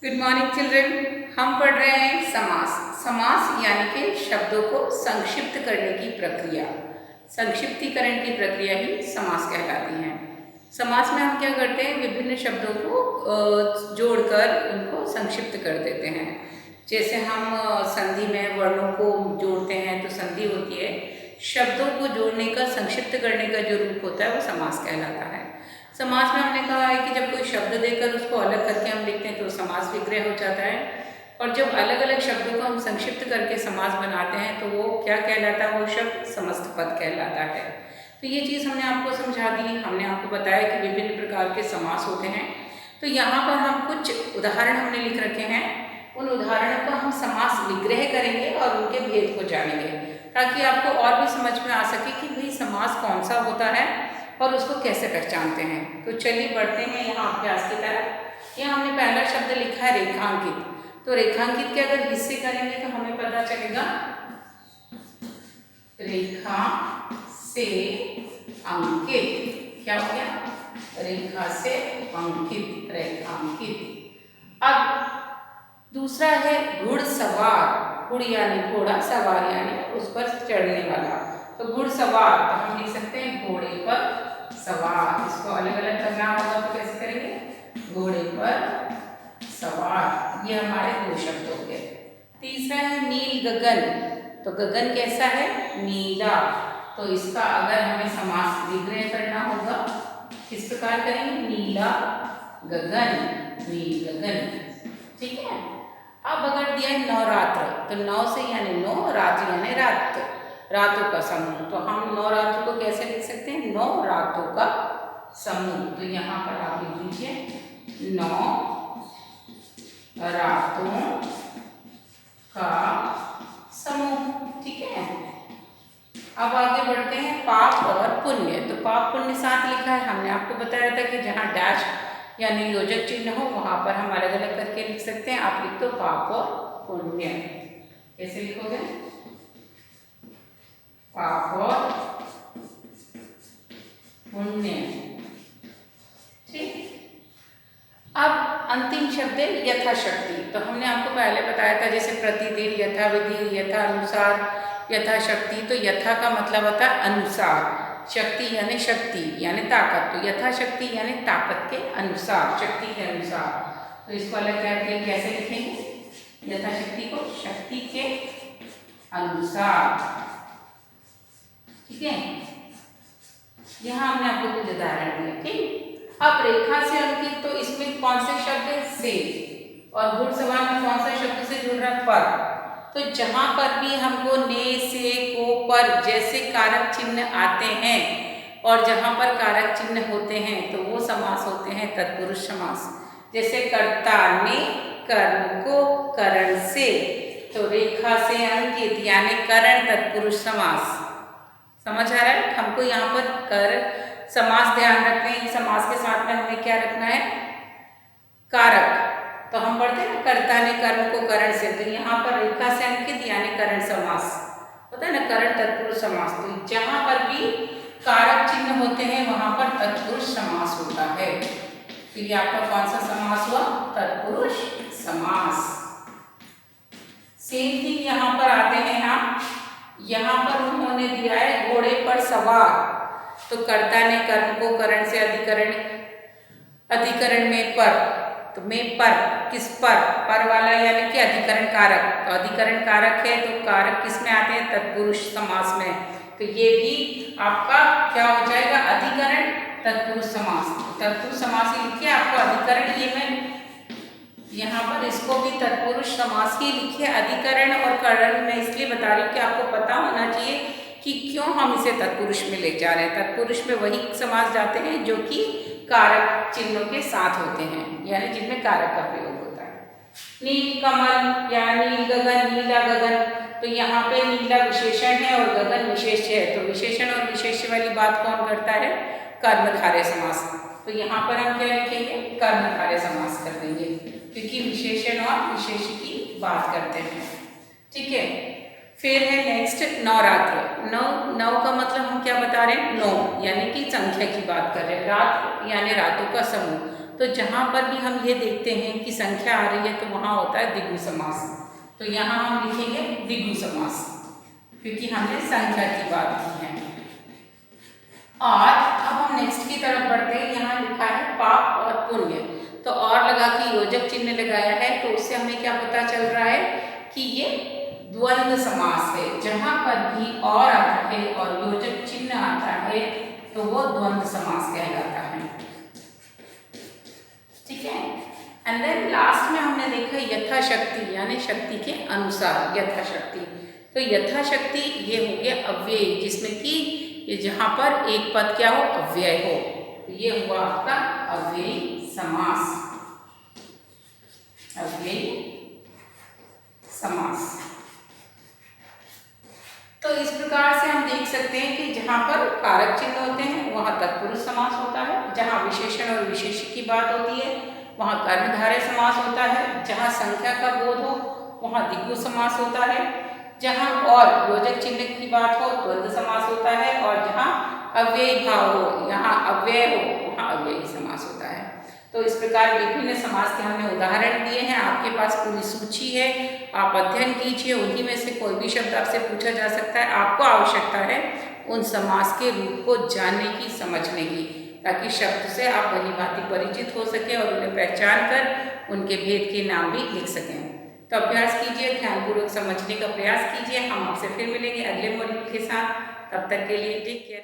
Good morning children. हम पढ़ रहे हैं समास। समास यानी कि शब्दों को संक्षिप्त करने की प्रक्रिया, संक्षिप्तीकरण की प्रक्रिया ही समास कहलाती है। समास में हम क्या करते हैं, विभिन्न शब्दों को जोड़कर उनको संक्षिप्त कर देते हैं। जैसे हम संधि में वर्णों को जोड़ते हैं तो संधि होती है। शब्दों को जोड़ने का, संक्षिप्त करने का जो रूप होता है वो समास कहलाता है। समास में हमने कहा है कि जब कोई शब्द देकर उसको अलग करके हम लिखते हैं तो समास विग्रह हो जाता है, और जब अलग अलग शब्दों को हम संक्षिप्त करके समास बनाते हैं तो वो क्या कहलाता है, वो शब्द समस्त पद कहलाता है। तो ये चीज़ हमने आपको समझा दी। हमने आपको बताया कि विभिन्न प्रकार के समास होते हैं। तो यहाँ पर हम कुछ उदाहरण हमने लिख रखे हैं। उन उदाहरणों को हम समास विग्रह करेंगे और उनके भेद को जानेंगे, ताकि आपको और भी समझ में आ सके कि भाई समास कौन सा होता है और उसको कैसे पहचानते हैं। तो चलिए बढ़ते हैं यहाँ अभ्यास की तरफ। यहाँ हमने पहला शब्द लिखा है रेखांकित। तो रेखांकित के अगर हिस्से करेंगे तो हमें पता चलेगा रेखा से अंकित। क्या हो गया? रेखा से अंकित, रेखांकित। अब दूसरा है घुड़सवार। घुड़ यानी घोड़ा, सवार यानी उस पर चढ़ने वाला। तो घुड़सवार, तो हम लिख सकते हैं घोड़े पर सवार। इसको अलग अलग करना होगा तो कैसे करेंगे? घोड़े पर सवार। ये हमारे दो शब्द हो गए। तीसरा है नील गगन। तो गगन कैसा है? नीला। तो इसका अगर हमें समास विग्रह करना होगा, किस प्रकार करेंगे? नीला गगन, नील गगन। ठीक है। अब अगर दिया है नवरात्र, तो नौ से यानी नौ, रात यानी रात, रातों का समूह। तो हम नौ रातों को कैसे लिख सकते हैं? नौ रातों का समूह। तो यहाँ पर आप लिख लीजिए नौ रातों का समूह। ठीक है। अब आगे बढ़ते हैं पाप और पुण्य। तो पाप पुण्य साथ लिखा है। हमने आपको बताया था कि जहाँ डैश यानी योजक चिन्ह हो वहाँ पर हम अलग अलग करके लिख सकते हैं। आप लिख दो पाप और पुण्य। कैसे लिखोगे? पाप और पुण्य। ठीक। अब अंतिम शब्द है यथाशक्ति। तो हमने आपको पहले बताया था, जैसे प्रतिदिन, यथाविधि, यथानुसार, यथाशक्ति। तो यथा का मतलब होता है अनुसार, शक्ति यानी शक्ति यानी ताकत। तो यथाशक्ति यानी ताकत के अनुसार, शक्ति के अनुसार। तो इसको अलग करके कैसे लिखेंगे? यथाशक्ति को शक्ति के अनुसार। ठीक है। यहाँ हमने आपको कुछ उदाहरण दिए। ठीक। अब रेखा से अंकित, तो इसमें कौन से शब्द है? से। और घुड़सवार में कौन सा शब्द से जुड़ रहा है? पर। तो जहां पर भी हमको ने, से, को, पर जैसे कारक चिन्ह आते हैं और जहां पर कारक चिन्ह होते हैं तो वो समास होते हैं तत्पुरुष समास। जैसे कर्ता ने कर्म को करण से, तो रेखा से अंकित यानी करण तत्पुरुष समास। समझ आ रहा है? हमको यहाँ पर कर समास ध्यान रखना है। समास के साथ में हमें क्या रखना है? कारक। तो हम पढ़ते हैं ना, कर्ता ने कर्म को करण से, तो यहाँ पर रेखा से अंकित यानी करण समास होता है ना, करण तत्पुरुष समास। तो जहां पर भी कारक चिन्ह होते हैं वहां पर तत्पुरुष समास होता है। तो ये आपका कौन सा समास हुआ? तत्पुरुष समास। सेम थिंग यहाँ पर आते हैं हम। यहाँ पर उन्होंने दिया है घोड़े पर सवार। तो कर्ता ने कर्म को करण से अधिकरण, अधिकरण में पर, तो में पर, किस पर? पर वाला यानी कि अधिकरण कारक। तो अधिकरण कारक है तो कारक किस में आते हैं? तत्पुरुष समास में। तो ये भी आपका क्या हो जाएगा? अधिकरण तत्पुरुष समास। तत्पुरुष समास ही लिखिए। आपको अधिकरण, ये मैं यहाँ पर इसको भी तत्पुरुष समास ही लिखिए। अधिकरण और करण मैं इसलिए बता रही हूँ कि आपको पता होना चाहिए कि क्यों हम इसे तत्पुरुष में ले जा रहे हैं। तत्पुरुष में वही समास जाते हैं जो कि कारक चिन्हों के साथ होते हैं, यानी जिनमें कारक का प्रयोग होता है। नील कमल या नील गगन, नीला गगन। तो यहाँ पे नीला विशेषण है और गगन विशेष्य है। तो विशेषण और विशेष्य वाली बात कौन करता है? कर्मधारय समास। तो यहाँ पर हम क्या लिखेंगे? कर्मधारय समास कर देंगे, क्योंकि विशेषण और विशेष्य की बात करते हैं। ठीक है। फिर है नेक्स्ट नवरात्र। नौ का मतलब हम क्या बता रहे हैं? नौ यानी कि संख्या की बात कर रहे हैं। रात यानी रातों का समूह। तो जहाँ पर भी हम ये देखते हैं कि संख्या आ रही है तो वहाँ होता है द्विगु समास। तो यहाँ हम लिखेंगे द्विगु समास, क्योंकि हमने संख्या की बात की है। और अब हम नेक्स्ट की तरफ बढ़ते हैं। यहाँ लिखा है पाप और पुण्य, तो और लगा के योजक चिन्ह लगाया है, तो उससे हमें क्या पता चल रहा है कि ये द्वंद्व समास है। जहाँ पर भी और आता है और योजक चिन्ह आता है तो वो द्वंद्व समास कहलाता है। ठीक है। एंड देन लास्ट में हमने देखा यथाशक्ति, यानी शक्ति के अनुसार यथाशक्ति। तो यथाशक्ति ये हो गया अव्ययी, जिसमें कि ये जहाँ पर एक पद क्या हो, अव्यय हो, तो ये हुआ आपका अव्ययी समास। अव्ययी समास। तो इस प्रकार से हम देख सकते हैं कि जहाँ पर कारक चिन्ह होते हैं वहाँ तत्पुरुष समास होता है, जहाँ विशेषण और विशेष्य की बात होती है वहाँ कर्मधारय समास होता है, जहाँ संख्या का बोध हो वहाँ द्विगु समास होता है, जहाँ और योजक चिन्ह की बात हो द्वंद्व समास होता है, और जहाँ अव्ययी भाव हो, यहाँ अव्यय हो, वहाँ अव्ययी समास होता है। तो इस प्रकार विभिन्न समास के हमने उदाहरण दिए हैं। आपके पास पूरी सूची है, आप अध्ययन कीजिए, उन्हीं में से कोई भी शब्द आपसे पूछा जा सकता है। आपको आवश्यकता है उन समास के रूप को जानने की, समझने की, ताकि शब्द से आप भली भांति परिचित हो सके और उन्हें पहचान कर उनके भेद के नाम भी लिख सकें। तो अभ्यास कीजिए, ध्यानपूर्वक समझने का प्रयास कीजिए। हम आपसे फिर मिलेंगे अगले मॉड्यूल के साथ। तब तक के लिए टेक केयर।